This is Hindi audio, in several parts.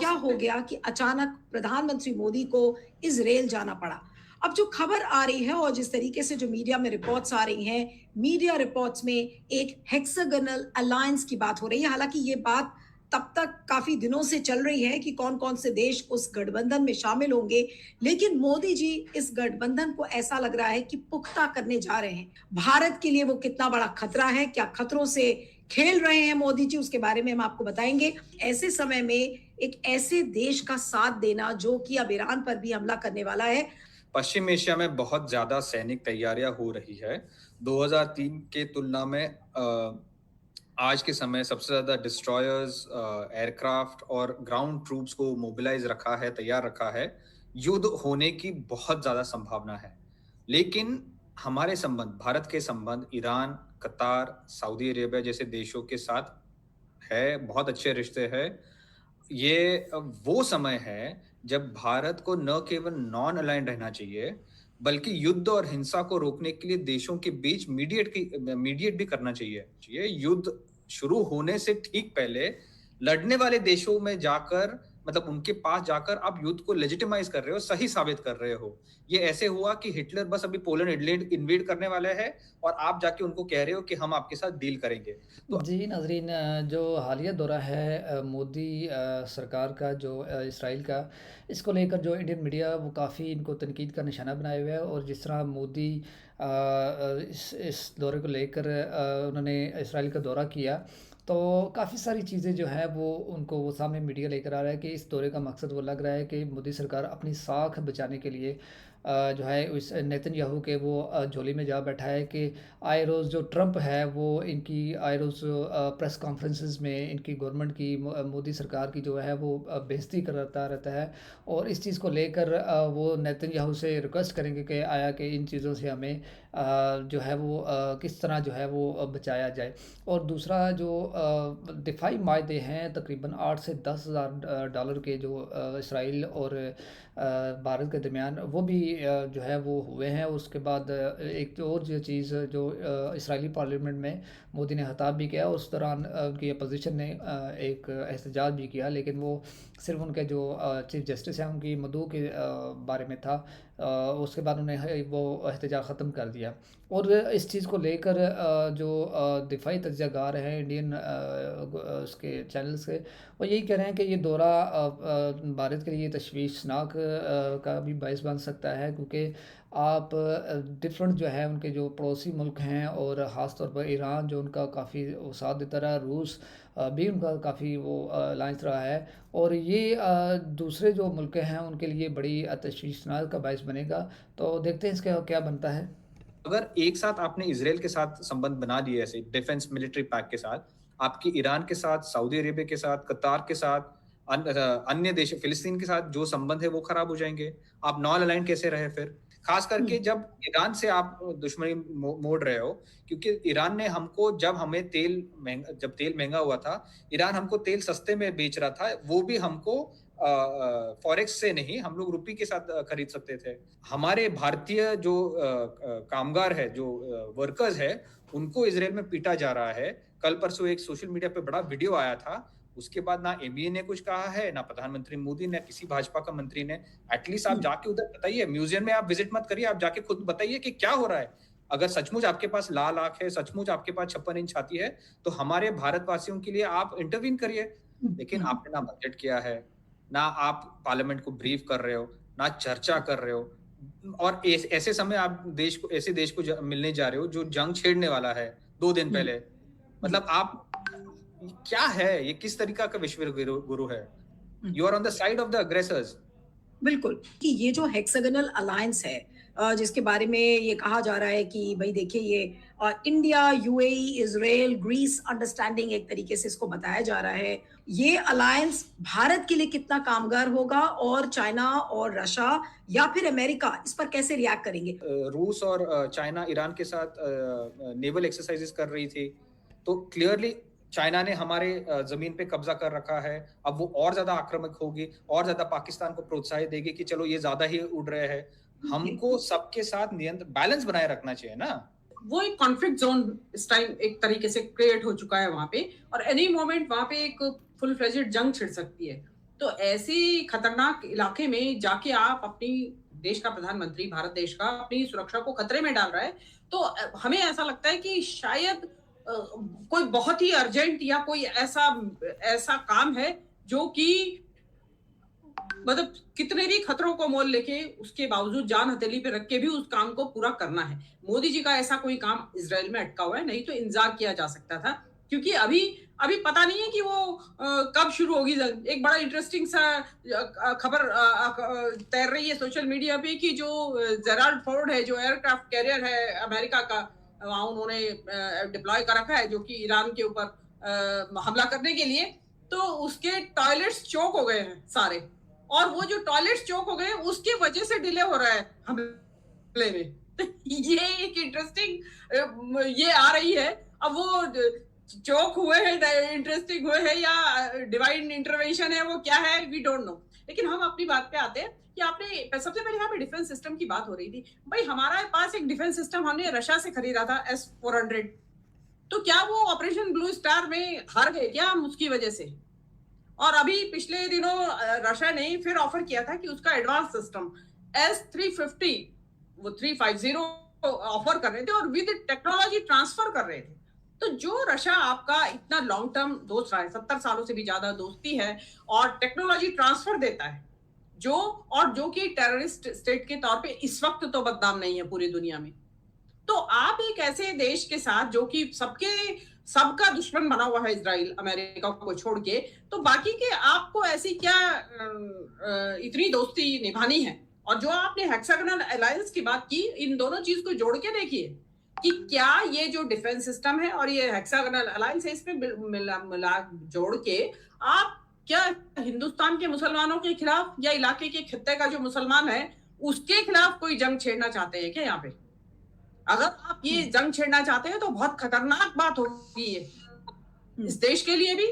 क्या हो गया कि अचानक प्रधानमंत्री मोदी को इजराइल जाना पड़ा। अब जो खबर आ रही है और जिस तरीके से जो मीडिया में रिपोर्ट्स आ रही हैं, मीडिया रिपोर्ट्स में एक हेक्सागोनल अलायंस की बात हो रही है। हालांकि ये बात तब तक काफी दिनों से चल रही है कि कौन कौन से देश उस गठबंधन में शामिल होंगे, लेकिन मोदी जी इस गठबंधन को ऐसा लग रहा है कि पुख्ता करने जा रहे हैं। भारत के लिए वो कितना बड़ा खतरा है, क्या खतरों से खेल रहे हैं मोदी जी, उसके बारे में हम आपको बताएंगे। ऐसे समय में एक ऐसे देश का साथ देना जो कि अब ईरान पर भी हमला करने वाला है। पश्चिम एशिया में बहुत ज़्यादा सैनिक तैयारियां हो रही है। 2003 के तुलना में आज के समय सबसे ज़्यादा डिस्ट्रॉयर्स, एयरक्राफ्ट और ग्राउंड ट्रूप्स को मोबिलाइज रखा है, तैयार रखा है। युद्ध होने की बहुत ज़्यादा संभावना है। लेकिन हमारे संबंध, भारत के संबंध ईरान, कतार, सऊदी अरेबिया जैसे देशों के साथ है, बहुत अच्छे रिश्ते हैं। ये वो समय है जब भारत को न केवल नॉन अलाइंड रहना चाहिए, बल्कि युद्ध और हिंसा को रोकने के लिए देशों के बीच मीडिएट भी करना चाहिए। ये युद्ध शुरू होने से ठीक पहले लड़ने वाले देशों में जाकर, मतलब उनके पास जाकर आप युद्ध को लेजिटिमाइज कर रहे हो, सही साबित कर रहे हो। ये ऐसे हुआ कि हिटलर बस अभी पोलैंड इन्वेड करने वाले हैं और आप जाके उनको कह रहे हो कि हम आपके साथ डील करेंगे। तो जी नाज़रीन, जो हालिया दौरा है मोदी सरकार का, जो इसराइल का, इसको लेकर जो इंडियन मीडिया वो काफ़ी इनको तनकीद का निशाना बनाए हुए है। और जिस तरह मोदी इस दौरे को लेकर उन्होंने इसराइल का दौरा किया, तो काफ़ी सारी चीज़ें जो हैं वो उनको वो सामने मीडिया लेकर आ रहा है कि इस दौरे का मकसद वो लग रहा है कि मोदी सरकार अपनी साख बचाने के लिए जो है उस नेतन्याहू के वो झोली में जा बैठा है कि आए रोज़ जो ट्रंप है वो इनकी आए रोज़ प्रेस कॉन्फ्रेंसेस में इनकी गवर्नमेंट की, मोदी सरकार की जो है वो बेइज्जती करता रहता है। और इस चीज़ को लेकर वो नेतन्याहू से रिक्वेस्ट करेंगे कि आया कि इन चीज़ों से हमें जो है वो किस तरह जो है वो बचाया जाए। और दूसरा जो दिफाई माहदे हैं तकरीबन 8 से 10,000 डॉलर के, जो इसराइल और भारत के दरमियान, वो भी जो है वो हुए हैं। उसके बाद एक तो और जो चीज़ जो इसराइली पार्लियामेंट में मोदी ने खिताब भी किया, उस दौरान उनकी अपोजिशन ने एक एहतजाज भी किया, लेकिन वो सिर्फ उनके जो चीफ जस्टिस हैं उनकी मदऊ के बारे में था। उसके बाद उन्होंने वो एहतजाज ख़त्म कर दिया। और इस चीज़ को लेकर जो दिफाई तज्ज़ियाकार हैं इंडियन उसके चैनल्स के, वो यही कह रहे हैं कि ये दौरा भारत के लिए तशवीशनाक का भी बायस बन सकता है, क्योंकि आप डिफरेंट जो है उनके जो पड़ोसी मुल्क हैं, और ख़ास तौर पर ईरान जो उनका काफ़ी वो साथ देता रहा, रूस भी उनका काफ़ी वो अलायंस रहा है। और ये दूसरे जो मुल्क हैं उनके लिए बड़ी तशवीशनाक का बायस बनेगा। तो देखते हैं इसका क्या बनता है। अगर एक साथ आपने इसराइल के साथ संबंध बना दिए, ऐसे डिफेंस मिलिट्री पैक के साथ, आपकी ईरान के साथ, सऊदी अरेबिया के साथ, कतार के साथ, अन्य देश, फिलिस्तीन के साथ जो संबंध है वो खराब हो जाएंगे। आप नॉन अलाइंड कैसे रहे फिर? खास करके जब ईरान से आप दुश्मनी मोड़ रहे हो, क्योंकि ईरान ने हमको, जब तेल महंगा हुआ था, ईरान हमको तेल सस्ते में बेच रहा था, वो भी हमको फॉरेक्स से नहीं, हम लोग रुपी के साथ खरीद सकते थे। हमारे भारतीय जो कामगार है, जो वर्कर्स है, उनको इसराइल में पीटा जा रहा है। कल परसों एक सोशल मीडिया पे बड़ा वीडियो आया था, उसके बाद ना एमबीए ने कुछ कहा है, ना प्रधानमंत्री मोदी ने, किसी भाजपा का मंत्री ने। एटलीस्ट आप जाके उधर बताइए, म्यूजियम में आप विजिट मत करिए, आप जाके खुद बताइए कि क्या हो रहा है। अगर सचमुच आपके पास लाल आंख है, सचमुच आपके पास 56 इंच छाती है, तो हमारे भारतवासियों के लिए आप इंटरवीन करिए। लेकिन आपने ना बजट किया है, ना आप पार्लियामेंट को ब्रीफ कर रहे हो, ना चर्चा कर रहे हो। और ऐसे समय आप ऐसे देश को मिलने जा रहे हो जो जंग छेड़ने वाला है 2 दिन पहले। मतलब आप, क्या है ये? किस तरीका का विश्व गुरु है? You are on the side of the aggressors. बिल्कुल, कि ये जो हेक्सागोनल अलायंस है, जिसके बारे में ये कहा जा रहा है कि भई देखिए ये India, UAE, Israel, Greece understanding एक तरीके से इसको बताया जा रहा है। ये अलायंस भारत के लिए कितना कामगार होगा और चाइना और रशिया या फिर अमेरिका इस पर कैसे रिएक्ट करेंगे? रूस और चाइना ईरान के साथ नेवल एक्सरसाइजेस कर रही थी, तो क्लियरली चाइना ने हमारे जमीन पे कब्जा कर रखा है। अब वो और ज्यादा आक्रामक होगी, और ज्यादा पाकिस्तान को प्रोत्साहित देगी कि चलो ये ज्यादा ही उड़ रहे हैं। हमको सबके साथ नियंत्रण, बैलेंस बनाए रखना चाहिए ना। वो एक कॉन्फ्लिक्ट जोन इस टाइम एक तरीके से क्रिएट हो चुका है वहां पे, और एनी मोमेंट वहां पे एक फुल फ्लेजेड जंग छिड़ सकती है। तो ऐसी खतरनाक इलाके में जाके आप अपनी देश का प्रधानमंत्री, भारत देश का, अपनी सुरक्षा को खतरे में डाल रहा है। तो हमें ऐसा लगता है कि शायद कोई बहुत ही अर्जेंट या कोई ऐसा ऐसा काम है जो कि मतलब कितने भी खतरों को मोल लेके उसके बावजूद जान हथेली पे रख के भी उस काम को पूरा करना है। मोदी जी का ऐसा कोई काम इज़राइल में अटका हुआ है, नहीं तो इंतज़ार किया जा सकता था। क्योंकि अभी अभी पता नहीं है कि वो कब शुरू होगी जंग। एक बड़ा इंटरेस्टिंग सा खबर तैर रही है सोशल मीडिया पे कि जो जेराल्ड फोर्ड है, जो एयरक्राफ्ट कैरियर है अमेरिका का, वहाँ उन्होंने डिप्लॉय कर रखा है जो कि ईरान के ऊपर हमला करने के लिए, तो उसके टॉयलेट्स चोक हो गए हैं सारे। और वो जो टॉयलेट्स चोक हो गए उसके वजह से डिले हो रहा है हमले में। तो ये एक इंटरेस्टिंग ये आ रही है। अब वो चोक हुए हैं, इंटरेस्टिंग हुए हैं या डिवाइन इंटरवेंशन है, वो क्या है वी डोंट नो। लेकिन हम अपनी बात पे आते हैं कि आपने सबसे पहले यहाँ पे डिफेंस सिस्टम की बात हो रही थी। भाई हमारे पास एक डिफेंस सिस्टम हमने रशिया से खरीदा था S-400। तो क्या वो ऑपरेशन ब्लू स्टार में हार गए क्या हम उसकी वजह से? और अभी पिछले दिनों रशिया ने फिर ऑफर किया था कि उसका एडवांस सिस्टम S-350 वो 350 ऑफर कर रहे थे और विद टेक्नोलॉजी ट्रांसफर कर रहे थे। तो जो रशिया आपका इतना लॉन्ग टर्म दोस्त रहा है, 70 सालों से भी ज्यादा दोस्ती है और टेक्नोलॉजी ट्रांसफर देता है, जो कि टेररिस्ट स्टेट के तौर पे इस वक्त तो बदनाम नहीं है पूरी दुनिया में। तो आप एक ऐसे देश के साथ जो कि सबका दुश्मन बना हुआ है इजराइल अमेरिका को छोड़ के, तो बाकी के आपको ऐसी क्या इतनी दोस्ती निभानी है? और जो आपने हेक्सागोनल अलायंस की बात की, इन दोनों चीज को जोड़ के देखिए कि क्या ये जो डिफेंस सिस्टम है और ये हेक्सागोनल अलायंस है, इसमें मिला जोड़ के आप क्या हिंदुस्तान के मुसलमानों के खिलाफ या इलाके के खित्ते का जो मुसलमान है उसके खिलाफ कोई जंग छेड़ना चाहते हैं क्या? यहाँ पे अगर आप ये जंग छेड़ना चाहते हैं तो बहुत खतरनाक बात होगी ये इस देश के लिए भी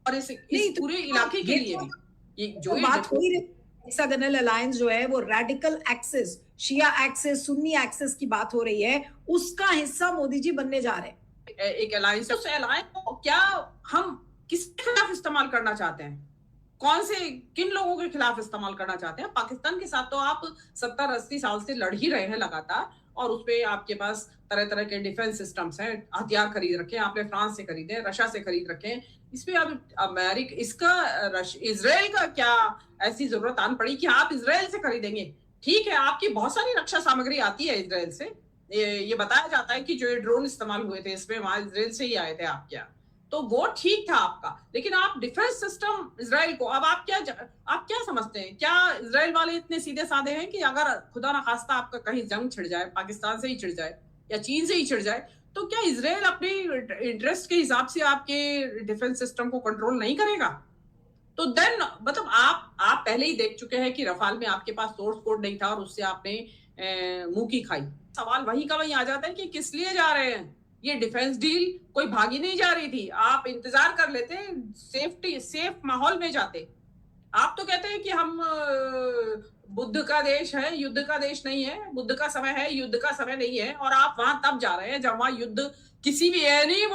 और इस पूरे इलाके के लिए भी। ये जो बात हो ही रही हेक्सागोनल अलायंस जो है वो रेडिकल एक्सिस, शिया एक्सिस, सुन्नी एक्सिस की बात हो रही है, उसका हिस्सा मोदी जी बनने जा रहे हैं। एक अलायंस, उस अलायंस को क्या हम किसके खिलाफ इस्तेमाल करना चाहते हैं? किन लोगों के खिलाफ इस्तेमाल करना चाहते हैं? पाकिस्तान के साथ तो आप 70-80 साल से लड़ ही रहे हैं लगातार, और उसपे आपके पास तरह तरह के डिफेंस सिस्टम्स हैं, हथियार खरीद रखे हैं आपने, फ्रांस से खरीदे, रशिया से खरीद रखे हैं। इसमें अब अमेरिका इजराइल का क्या ऐसी जरूरत आन पड़ी कि आप इजराइल से खरीदेंगे? ठीक है, आपकी बहुत सारी रक्षा सामग्री आती है इजराइल से, ये बताया जाता है कि जो ये ड्रोन इस्तेमाल हुए थे इसमें वहां इजराइल से ही आए थे आपके यहाँ, तो वो ठीक था आपका। लेकिन आप डिफेंस सिस्टम इजराइल को, अब आप क्या समझते हैं? क्या इजराइल वाले इतने सीधे साधे हैं कि अगर खुदा ना खास्ता आपका कहीं जंग छिड़ जाए, पाकिस्तान से ही छिड़ जाए या चीन से ही छिड़ जाए, तो क्या इजराइल अपने इंटरेस्ट के हिसाब से आपके डिफेंस सिस्टम को कंट्रोल नहीं करेगा? तो देन मतलब आप पहले ही देख चुके हैं कि रफाल में आपके पास सोर्स कोड नहीं था और उससे आपने मुंह की खाई। सवाल वही का वही आ जाता है कि किस लिए जा रहे हैं? ये डिफेंस डील कोई भागी नहीं जा रही थी, आप इंतजार कर लेते, सेफ माहौल में जाते। आप तो कहते हैं कि हम बुद्ध का देश है, युद्ध का देश नहीं है, बुद्ध का समय है, युद्ध का समय नहीं है, और आप वहां तब जा रहे हैं जब वहां युद्ध किसी भी एनी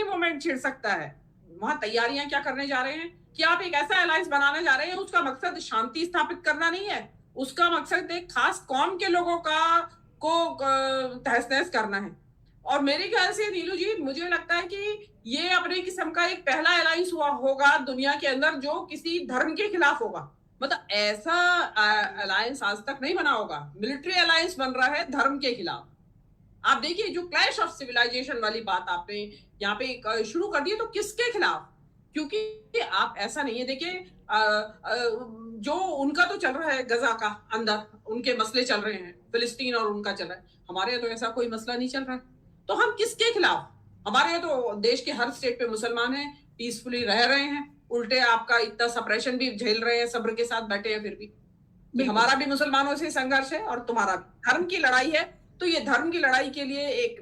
मोमेंट छिड़ सकता है। वहां तैयारियां क्या करने जा रहे हैं कि आप एक ऐसा अलायंस बनाने जा रहे हैं, उसका मकसद शांति स्थापित करना नहीं है, उसका मकसद एक खास कौम के लोगों को तहस नहस करना है। और मेरे ख्याल से नीलू जी, मुझे लगता है कि ये अपने किस्म का एक पहला अलायंस होगा दुनिया के अंदर जो किसी धर्म के खिलाफ होगा। मतलब ऐसा अलायंस आज तक नहीं बना होगा। मिलिट्री अलायंस बन रहा है धर्म के खिलाफ। आप देखिए जो क्लैश ऑफ सिविलाइजेशन वाली बात आपने यहाँ पे शुरू कर दी, तो किसके खिलाफ? क्योंकि आप ऐसा नहीं है, देखिए जो उनका तो चल रहा है गजा का अंदर, उनके मसले चल रहे हैं, फिलिस्तीन और उनका चल रहा है, हमारे यहाँ तो ऐसा कोई मसला नहीं चल रहा है। तो हम किसके खिलाफ? हमारे यहाँ तो देश के हर स्टेट पे मुसलमान हैं, पीसफुली रह रहे हैं, उल्टे आपका इतना सप्रेशन भी झेल रहे हैं, सब्र के साथ बैठे हैं, फिर भी हमारा भी मुसलमानों से संघर्ष है और तुम्हारा भी धर्म की लड़ाई है। तो ये धर्म की लड़ाई के लिए एक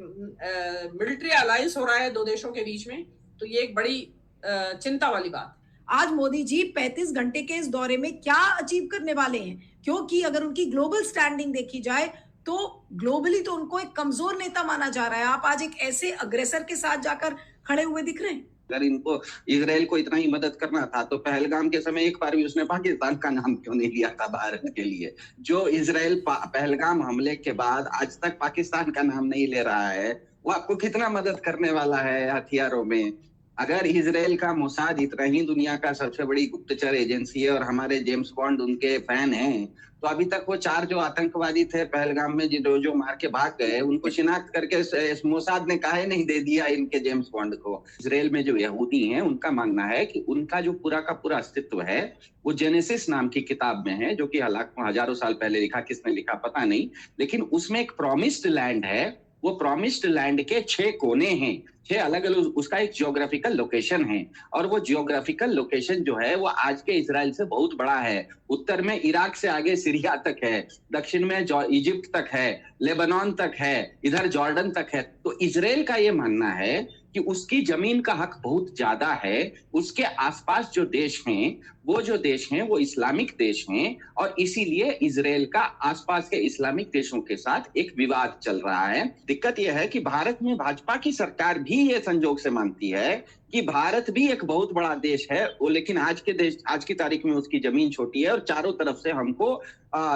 मिलिट्री अलायंस हो रहा है दो देशों के बीच में, तो ये एक बड़ी चिंता वाली बात। आज मोदी जी 35 घंटे के इस दौरे में क्या अचीव करने वाले हैं? क्योंकि अगर उनकी ग्लोबल स्टैंडिंग देखी जाए तो ग्लोबली तो उनको एक कमजोर नेता माना जा रहा है। आप आज एक ऐसे अग्रेसर के साथ जाकर खड़े हुए दिख रहे हैं। अगर इनको इजराइल को इतना ही मदद करना था तो पहलगाम के समय एक बार भी उसने पाकिस्तान का नाम क्यों नहीं लिया था भारत के लिए? जो इजराइल पहलगाम हमले के बाद आज तक पाकिस्तान का नाम नहीं ले रहा है, वो आपको कितना मदद करने वाला है हथियारों में? अगर इजराइल का मोसाद इतना ही दुनिया का सबसे बड़ी गुप्तचर एजेंसी है और हमारे जेम्स बॉन्ड उनके फैन हैं, तो अभी तक वो 4 जो आतंकवादी थे पहलगाम में जो मार के भाग गए, उनको शिनाख्त करके मोसाद ने काहे नहीं दे दिया इनके जेम्स बॉन्ड को? इजराइल में जो यहूदी हैं उनका मानना है कि उनका जो पूरा का पूरा अस्तित्व है वो जेनेसिस नाम की किताब में है, जो कि हजारों साल पहले लिखा, किसने लिखा पता नहीं, लेकिन उसमें एक प्रॉमिस्ड लैंड है। वो प्रॉमिस्ड लैंड के 6 कोने हैं, 6 अलग अलग, उसका एक जियोग्राफिकल लोकेशन है, और वो जियोग्राफिकल लोकेशन जो है वो आज के इजराइल से बहुत बड़ा है। उत्तर में इराक से आगे सीरिया तक है, दक्षिण में इजिप्ट तक है, लेबनान तक है, इधर जॉर्डन तक है। तो इजराइल का ये मानना है कि उसकी जमीन का हक बहुत ज्यादा है। उसके आसपास जो देश हैं वो इस्लामिक देश हैं, और इसीलिए इजराइल का आसपास के इस्लामिक देशों के साथ एक विवाद चल रहा है। दिक्कत यह है कि भारत में भाजपा की सरकार भी ये संजोग से मानती है कि भारत भी एक बहुत बड़ा देश है, वो लेकिन आज की तारीख में उसकी जमीन छोटी है और चारों तरफ से हमको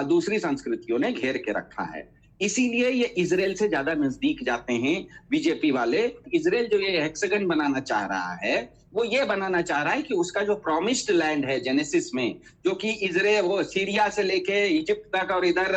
दूसरी संस्कृतियों ने घेर के रखा है। इसीलिए ये इजराइल से ज्यादा नजदीक जाते हैं बीजेपी वाले। इजराइल जो ये हेक्सागन बनाना चाह रहा है, वो ये बनाना चाह रहा है कि उसका जो प्रॉमिस्ड लैंड है जेनेसिस में, जो कि इजराइल वो सीरिया से लेके इजिप्ट तक और इधर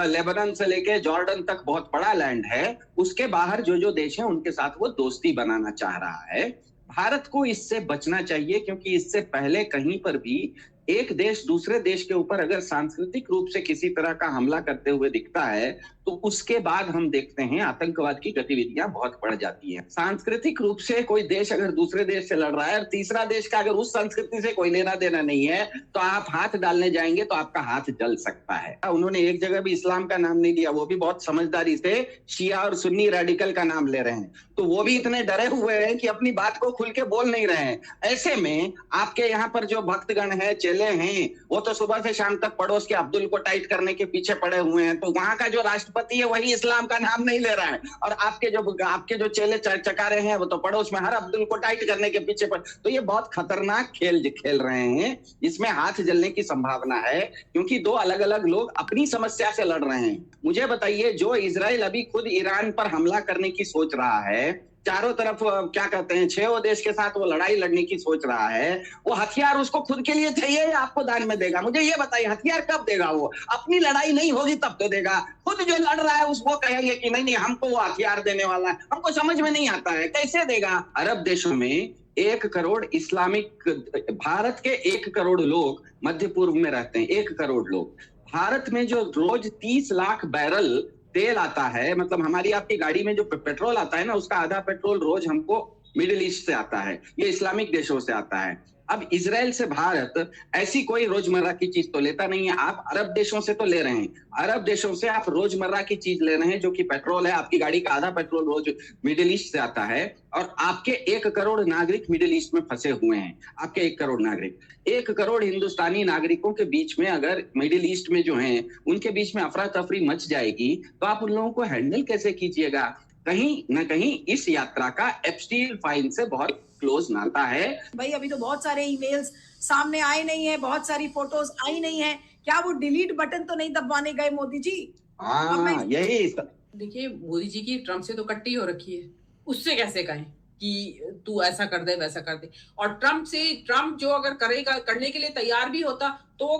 लेबनान से लेके जॉर्डन तक बहुत बड़ा लैंड है, उसके बाहर जो देश हैं उनके साथ वो दोस्ती बनाना चाह रहा है। भारत को इससे बचना चाहिए, क्योंकि इससे पहले कहीं पर भी एक देश दूसरे देश के ऊपर अगर सांस्कृतिक रूप से किसी तरह का हमला करते हुए दिखता है तो उसके बाद हम देखते हैं आतंकवाद की गतिविधियां बहुत बढ़ जाती हैं। सांस्कृतिक रूप से कोई देश अगर दूसरे देश से लड़ रहा है और तीसरा देश का अगर उस संस्कृति से कोई लेना देना नहीं है, तो आप हाथ डालने जाएंगे तो आपका हाथ जल सकता है। उन्होंने एक जगह भी इस्लाम का नाम नहीं लिया, वो भी बहुत समझदारी से शिया और सुन्नी रेडिकल का नाम ले रहे हैं। तो वो भी इतने डरे हुए हैं कि अपनी बात को खुल के बोल नहीं रहे हैं। ऐसे में आपके यहाँ पर जो भक्तगण है, चेले हैं, वो तो सुबह से शाम तक पड़ोस के अब्दुल को टाइट करने के पीछे पड़े हुए हैं। तो वहां का जो राष्ट्रपति है वही इस्लाम का नाम नहीं ले रहा है, और आपके जो चेले चकारे हैं वो तो पड़ोस में हर अब्दुल को टाइट करने के पीछे पड़े। तो ये बहुत खतरनाक खेल खेल रहे हैं, इसमें हाथ जलने की संभावना है, क्योंकि दो अलग अलग लोग अपनी समस्या से लड़ रहे हैं। मुझे बताइए, जो इजराइल अभी खुद ईरान पर हमला करने की सोच रहा है, चारों तरफ क्या कहते हैं 6 देश के साथ वो लड़ाई लड़ने की सोच रहा है, वो हथियार उसको खुद के लिए चाहिए या आपको दान में देगा? मुझे ये बताइए, हथियार कब देगा? वो अपनी लड़ाई नहीं होगी तब तो देगा। खुद जो लड़ रहा है उसको कहेंगे कि नहीं हमको वो हथियार देने वाला है। हमको समझ में नहीं आता है कैसे देगा। अरब देशों में 1 करोड़ इस्लामिक, भारत के 1 करोड़ लोग मध्य पूर्व में रहते हैं, 1 करोड़ लोग। भारत में जो रोज 30 लाख बैरल तेल आता है, मतलब हमारी आपकी गाड़ी में जो पेट्रोल आता है ना, उसका आधा पेट्रोल रोज हमको मिडिल ईस्ट से आता है, ये इस्लामिक देशों से आता है। अब इजराइल से भारत ऐसी कोई रोजमर्रा की चीज तो लेता नहीं है। आप अरब देशों से तो ले रहे हैं, अरब देशों से आप रोजमर्रा की चीज ले रहे हैं, जो कि पेट्रोल है। आपकी गाड़ी का आधा पेट्रोल रोज मिडिल ईस्ट से आता है, और आपके 1 करोड़ नागरिक मिडिल ईस्ट में फंसे हुए हैं। आपके 1 करोड़ नागरिक, 1 करोड़ हिंदुस्तानी नागरिकों के बीच में अगर मिडिल ईस्ट में जो हैं उनके बीच में अफरा तफरी मच जाएगी, तो आप उन लोगों को हैंडल कैसे कीजिएगा? कहीं ना कहीं इस यात्रा का एप्स्टीन फाइल से बहुत क्लोज नाता है। भाई अभी तो बहुत सारे ईमेल्स सामने आए नहीं है, बहुत सारी फोटोज आई नहीं है, क्या वो डिलीट बटन तो नहीं दबाने गए मोदी जी? हाँ, यही। देखिए, मोदी जी की ट्रम्प से तो कट्टी हो रखी है, उससे कैसे कहें कि तू ऐसा कर दे वैसा कर दे। और ट्रम्प जो अगर करेगा, करने के लिए तैयार भी होता, तो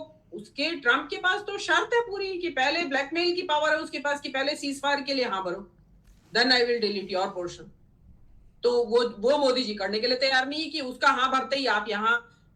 ट्रम्प के पास तो शर्त है पूरी कि पहले ब्लैकमेल की पावर है उसके पास कि पहले सीजफायर के लिए हाँ भरो, then I will delete your portion. तो वो मोदी जी करने के लिए तैयार नहीं है कि उसका हाँ भरते ही आप यहाँ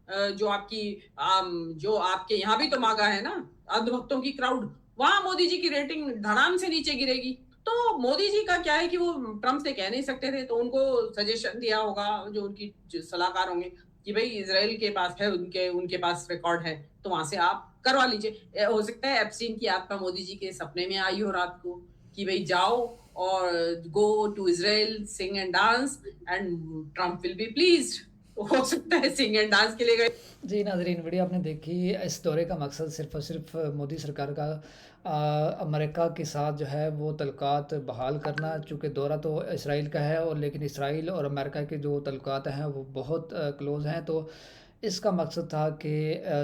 जो आपके यहाँ भी तो मांगा है ना अंधभक्तों की क्राउड, वहां मोदी जी की रेटिंग धड़ाम से नीचे गिरेगी। तो मोदी जी का क्या है कि वो ट्रम्प से कह नहीं सकते थे, तो उनको सजेशन दिया होगा जो उनकी सलाहकार होंगे कि भाई इजराइल के पास है, उनके पास रिकॉर्ड है, तो वहां से आप करवा लीजिए। हो सकता है एप्स्टीन की आत्मा मोदी जी के सपने में आई हो रात को कि भाई जाओ और go to Israel, sing and dance, and Trump will be pleased. हो सकता है सिंग एंड डांस के लिए गए। जी नाज़रीन, वीडियो आपने देखी। इस दौरे का मकसद सिर्फ़ और सिर्फ़ मोदी सरकार का अमेरिका के साथ जो है वो तल्लुकात बहाल करना, चूँकि दौरा तो इसराइल का है और लेकिन इसराइल और अमेरिका के जो तल्लुकात हैं वो बहुत क्लोज़ हैं। तो इसका मकसद था कि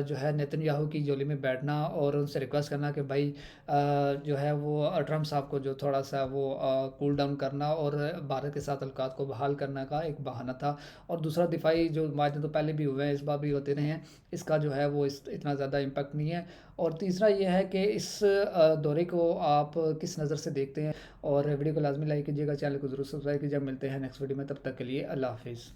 जो है नेतन्याहू की झोली में बैठना और उनसे रिक्वेस्ट करना कि भाई जो है वो ट्रम्प साहब को जो थोड़ा-सा वो कूल डाउन करना और भारत के साथ तल्लुकात को बहाल करने का एक बहाना था। और दूसरा दिफ़ाई जो माहे तो पहले भी हुए हैं, इस बार भी होते रहे हैं, इसका जो है वो इतना ज़्यादा इम्पैक्ट नहीं है। और तीसरा ये है कि इस दौरे को आप किस नज़र से देखते हैं? और वीडियो को लाज़मी लाइक कीजिएगा, चैनल को ज़रूर सब्सक्राइब कीजिएगा। मिलते हैं नेक्स्ट वीडियो में, तब तक के लिए अल्लाह हाफ़िज़।